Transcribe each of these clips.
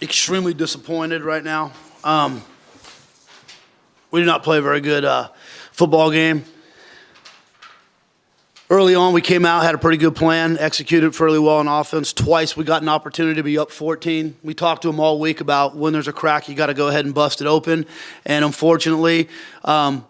extremely disappointed right now. We did not play a very good football game. Early on, we came out, had a pretty good plan, executed fairly well on offense. Twice we got an opportunity to be up 14. We talked to them all week about when there's a crack, you got to go ahead and bust it open. And unfortunately, we're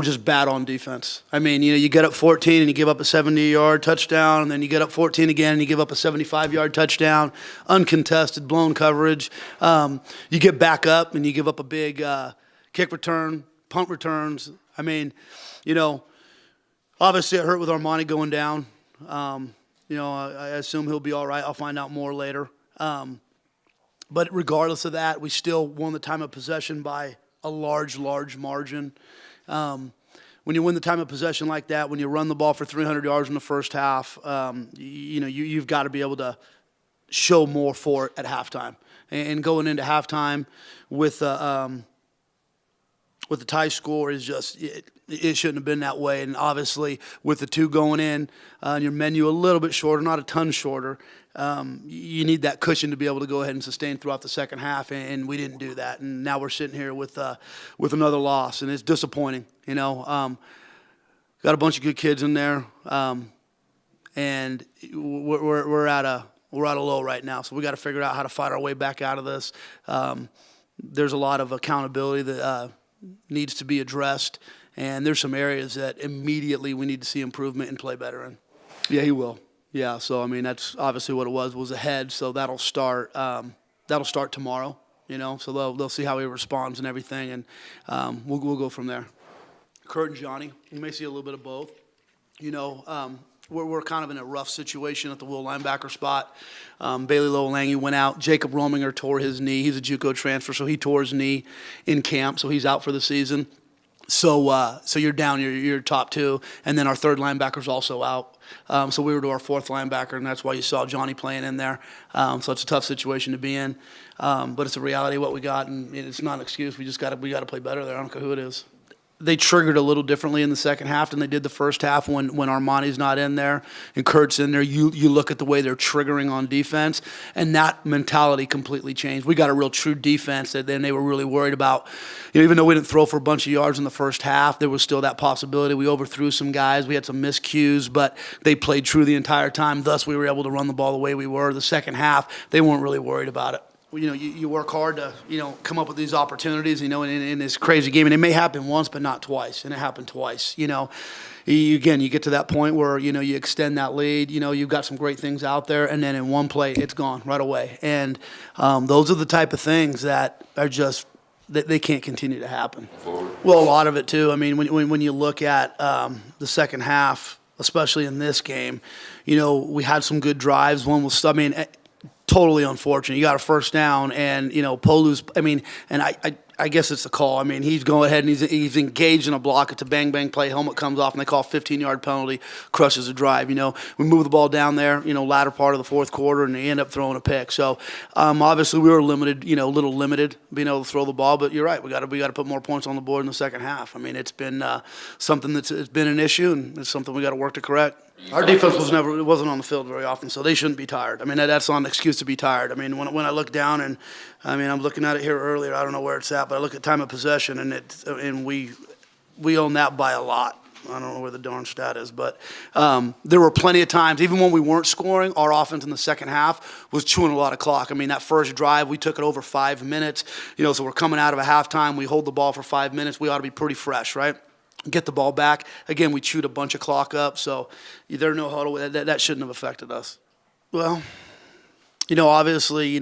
just bad on defense. I mean, you get up 14 and you give up a 70-yard touchdown, and then you get up 14 again and you give up a 75-yard touchdown, uncontested, blown coverage. You get back up and you give up a big kick return, punt returns. I mean, obviously it hurt with Armani going down. I assume he'll be all right. I'll find out more later. But regardless of that, we still won the time of possession by a large margin. When you win the time of possession like that, when you run the ball for 300 yards in the first half, you've got to be able to show more for it at halftime. And going into halftime with the tie score is just it shouldn't have been that way. And obviously with the two going in, and your menu a little bit shorter, not a ton shorter, you need that cushion to be able to go ahead and sustain throughout the second half, and we didn't do that. And now we're sitting here with another loss, and it's disappointing. Got a bunch of good kids in there, and we're at a low right now. So we got to figure out how to fight our way back out of this. There's a lot of accountability that needs to be addressed, and there's some areas that immediately we need to see improvement and play better in. Yeah, he will. Yeah, so I mean that's obviously what it was ahead. So that'll start tomorrow. So they'll see how he responds and everything, and we'll go from there. Kurt and Johnny, you may see a little bit of both. We're kind of in a rough situation at the will linebacker spot. Bailey Lowelangi went out. Jacob Rominger tore his knee. He's a JUCO transfer, so he tore his knee in camp, so he's out for the season. So you're down your top two, and then our third linebacker's also out. So we were to our fourth linebacker, and that's why you saw Johnny playing in there. So it's a tough situation to be in, but it's a reality of what we got, and it's not an excuse. We got to play better there. I don't care who it is. They triggered a little differently in the second half than they did the first half when Armani's not in there and Kurt's in there. You look at the way they're triggering on defense, and that mentality completely changed. We got a real true defense that then they were really worried about. Even though we didn't throw for a bunch of yards in the first half, there was still that possibility. We overthrew some guys. We had some miscues, but they played true the entire time. Thus, we were able to run the ball the way we were. The second half, they weren't really worried about it. You work hard to, come up with these opportunities, in this crazy game. And it may happen once, but not twice. And it happened twice, you get to that point where, you extend that lead. You've got some great things out there. And then in one play, it's gone right away. And those are the type of things that are just – they can't continue to happen. Well, a lot of it, too. I mean, when you look at the second half, especially in this game, we had some good drives. One was – totally unfortunate. You got a first down, and Polu's. And I guess it's a call. He's going ahead and he's engaged in a block. It's a bang play. Helmet comes off, and they call a 15-yard penalty. Crushes a drive. We move the ball down there. Latter part of the fourth quarter, and they end up throwing a pick. So obviously we were limited. A little limited being able to throw the ball. But you're right. We got to put more points on the board in the second half. It's been something it's been an issue, and it's something we got to work to correct. Our defense wasn't on the field very often, so they shouldn't be tired. That's not an excuse to be tired. When I look down and I'm looking at it here earlier. I don't know where it's at, but I look at time of possession, and we own that by a lot. I don't know where the darn stat is, but there were plenty of times, even when we weren't scoring, our offense in the second half was chewing a lot of clock. That first drive, we took it over 5 minutes. So we're coming out of a halftime. We hold the ball for 5 minutes. We ought to be pretty fresh, right? Get the ball back. Again, we chewed a bunch of clock up, so there's no huddle. That shouldn't have affected us. Well, obviously,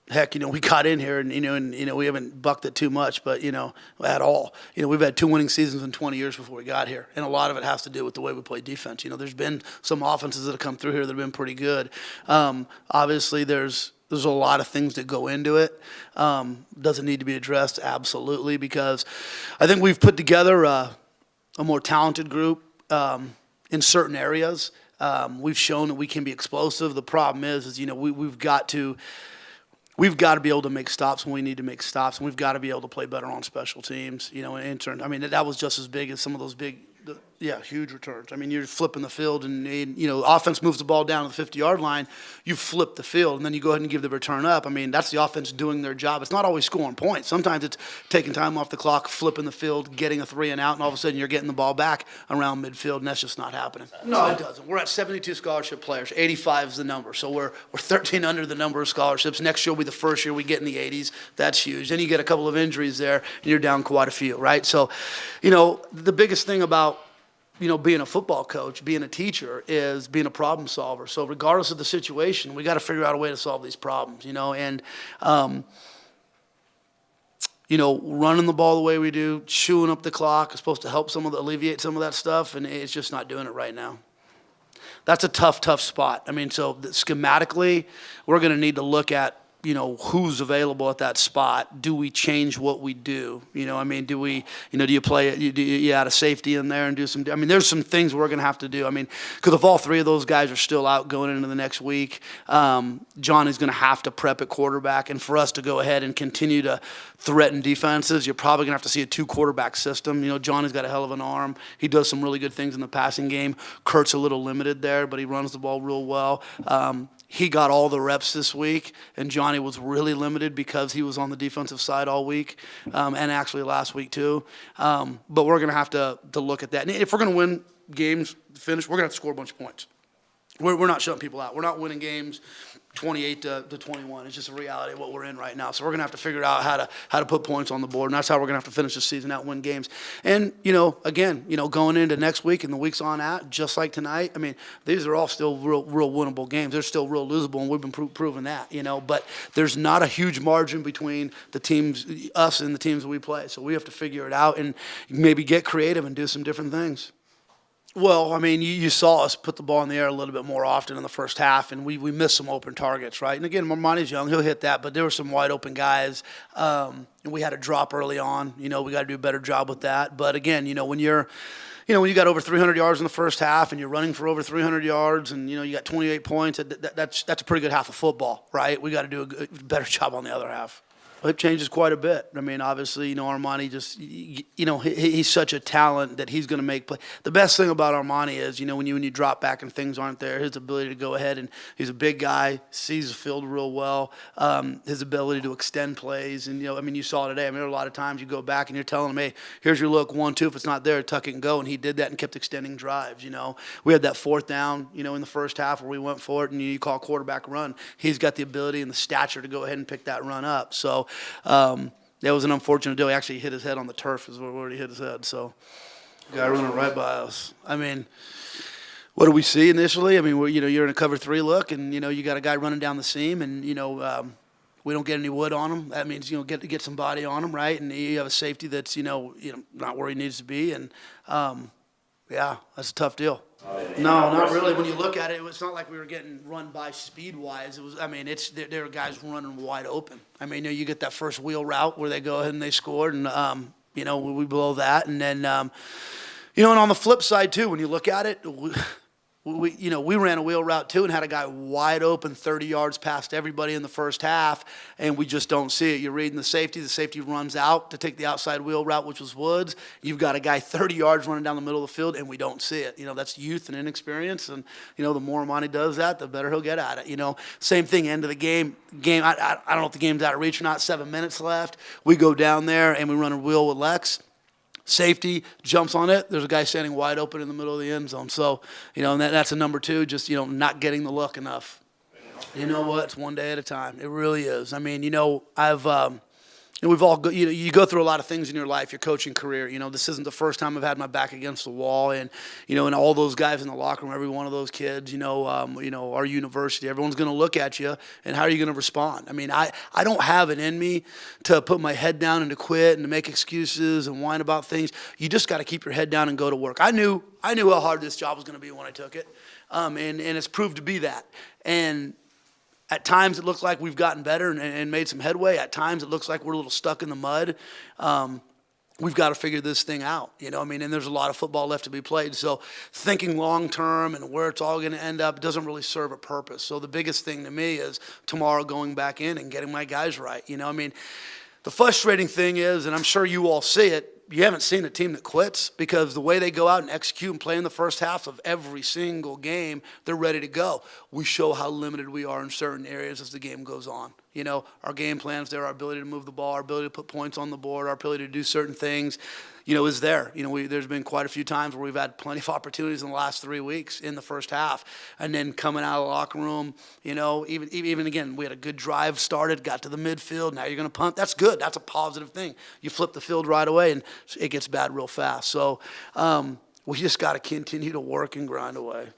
heck, we got in here and, we haven't bucked it too much, but, at all. We've had 2 winning seasons in 20 years before we got here, and a lot of it has to do with the way we play defense. There's been some offenses that have come through here that have been pretty good. Obviously, there's a lot of things that go into it. Does it need to be addressed? Absolutely, because I think we've put together a more talented group in certain areas. We've shown that we can be explosive. The problem is we've got to be able to make stops when we need to make stops, and we've got to be able to play better on special teams. That was just as big as some of those big Yeah, huge returns. I mean, you're flipping the field, and offense moves the ball down to the 50-yard line. You flip the field, and then you go ahead and give the return up. I mean, that's the offense doing their job. It's not always scoring points. Sometimes it's taking time off the clock, flipping the field, getting a 3 and out, and all of a sudden you're getting the ball back around midfield, and that's just not happening. No, it doesn't. We're at 72 scholarship players. 85 is the number, so we're 13 under the number of scholarships. Next year will be the first year we get in the 80s. That's huge. Then you get a couple of injuries there, and you're down quite a few, right? So, the biggest thing about being a football coach, being a teacher, is being a problem solver. So regardless of the situation, we got to figure out a way to solve these problems, and running the ball the way we do, chewing up the clock is supposed to help alleviate some of that stuff, and it's just not doing it right now. That's a tough spot. I mean, so schematically, we're going to need to look at who's available at that spot. Do we change what we do? Do you play it? Do you add a safety in there and do some? I mean, there's some things we're going to have to do. I mean, because if all 3 of those guys are still out going into the next week, Johnny's going to have to prep at quarterback. And for us to go ahead and continue to threaten defenses, you're probably going to have to see a 2-quarterback system. Johnny's got a hell of an arm. He does some really good things in the passing game. Kurt's a little limited there, but he runs the ball real well. He got all the reps this week, and Johnny was really limited because he was on the defensive side all week, and actually last week too. But we're going to have to look at that. And if we're going to win games, we're going to have to score a bunch of points. We're not shutting people out. We're not winning games 28 to 21. It's just a reality of what we're in right now. So we're going to have to figure out how to put points on the board, and that's how we're going to have to finish the season out, win games. And, again, going into next week and the weeks on out, just like tonight, I mean, these are all still real winnable games. They're still real losable, and we've been proving that, But there's not a huge margin between the teams, us and the teams that we play. So we have to figure it out and maybe get creative and do some different things. Well, I mean, you saw us put the ball in the air a little bit more often in the first half, and we missed some open targets, right? And again, Armani's young; he'll hit that, but there were some wide open guys, and we had a drop early on. We got to do a better job with that. But again, when you got over 300 yards in the first half, and you're running for over 300 yards, and you got 28 points, that's a pretty good half of football, right? We got to do a better job on the other half. It changes quite a bit. I mean, obviously, Armani just, he's such a talent that he's going to make play. The best thing about Armani is, when you drop back and things aren't there, his ability to go ahead, and he's a big guy, sees the field real well, his ability to extend plays. And, you saw today. I mean, there are a lot of times you go back and you're telling him, hey, here's your look, 1, 2. If it's not there, tuck it and go. And he did that and kept extending drives, We had that 4th down, in the first half where we went for it, and you call quarterback run. He's got the ability and the stature to go ahead and pick that run up. So, that was an unfortunate deal. He actually hit his head on the turf is where he hit his head. So, guy running right by us. I mean, what do we see initially? I mean, you're in a cover 3 look, and, you got a guy running down the seam, and, we don't get any wood on him. That means, get some body on him, right? And you have a safety that's, not where he needs to be. And, yeah, that's a tough deal. No, not really. When you look at it, it's not like we were getting run by speed-wise. There are guys running wide open. I mean, you get that first wheel route where they go ahead and they scored, and, we blow that. And then, and on the flip side, too, when you look at it, we ran a wheel route, too, and had a guy wide open 30 yards past everybody in the first half, and we just don't see it. You're reading the safety runs out to take the outside wheel route, which was Woods. You've got a guy 30 yards running down the middle of the field, and we don't see it. That's youth and inexperience, and, the more Armani does that, the better he'll get at it. Same thing, end of the game. I don't know if the game's out of reach or not, 7 minutes left. We go down there, and we run a wheel with Lex. Safety jumps on it. There's a guy standing wide open in the middle of the end zone. So, and that's a number 2, just, not getting the look enough. You know what? It's one day at a time. It really is. I mean, we've all you go through a lot of things in your life, your coaching career. This isn't the first time I've had my back against the wall, and and all those guys in the locker room, every one of those kids, our university, everyone's going to look at you, and how are you going to respond? I mean, I don't have it in me to put my head down and to quit and to make excuses and whine about things. You just got to keep your head down and go to work. I knew how hard this job was going to be when I took it, and it's proved to be that. And at times it looks like we've gotten better and made some headway. At times it looks like we're a little stuck in the mud. We've got to figure this thing out, and there's a lot of football left to be played. So thinking long term and where it's all going to end up doesn't really serve a purpose. So the biggest thing to me is tomorrow going back in and getting my guys right. The frustrating thing is, and I'm sure you all see it, you haven't seen a team that quits, because the way they go out and execute and play in the first half of every single game, they're ready to go. We show how limited we are in certain areas as the game goes on. You know, our game plans there, our ability to move the ball, our ability to put points on the board, our ability to do certain things, you know, is there. You know, there's been quite a few times where we've had plenty of opportunities in the last 3 weeks in the first half. And then coming out of the locker room, you know, even again, we had a good drive started, got to the midfield, now you're going to punt. That's good. That's a positive thing. You flip the field right away, and it gets bad real fast. So we just got to continue to work and grind away.